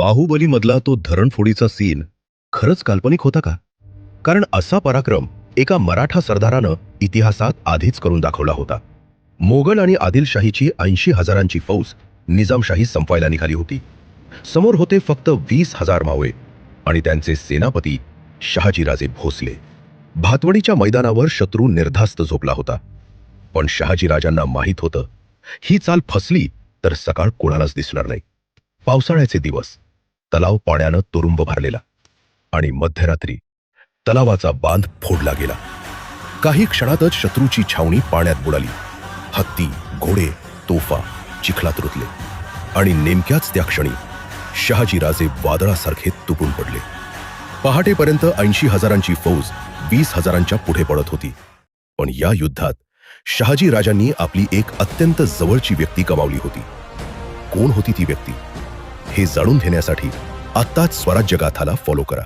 बाहुबलीमधला तो धरणफोडीचा सीन खरंच काल्पनिक होता का? कारण असा पराक्रम एका मराठा सरदारानं इतिहासात आधीच करून दाखवला होता. मोगल आणि आदिलशाहीची 80,000ची फौज निजामशाही संपवायला निघाली होती. समोर होते फक्त 20,000 मावळे आणि त्यांचे सेनापती शहाजीराजे भोसले. भातवडीच्या मैदानावर शत्रू निर्धास्त झोपला होता. पण शहाजीराजांना माहीत होतं, ही चाल फसली तर सकाळ कोणालाच दिसणार नाही. पावसाळ्याचे दिवस, तलाव पाण्यानं तुरुंब भरलेला आणि मध्यरात्री तलावाचा बांध फोडला गेला. काही क्षणातच शत्रूची छावणी पाण्यात बुडाली. हत्ती, घोडे, तोफा चिखलात रुतले आणि नेमक्याच त्या क्षणी शहाजीराजे वादळासारखे तुटून पडले. पहाटेपर्यंत 80,000ची फौज 20,000च्या पुढे पडत होती. पण या युद्धात शहाजीराजांनी आपली एक अत्यंत जवळची व्यक्ती गमावली होती. कोण होती ती व्यक्ती? हे जाणून घेण्यासाठी आत्ताच स्वराज्य गाथाला फॉलो करा.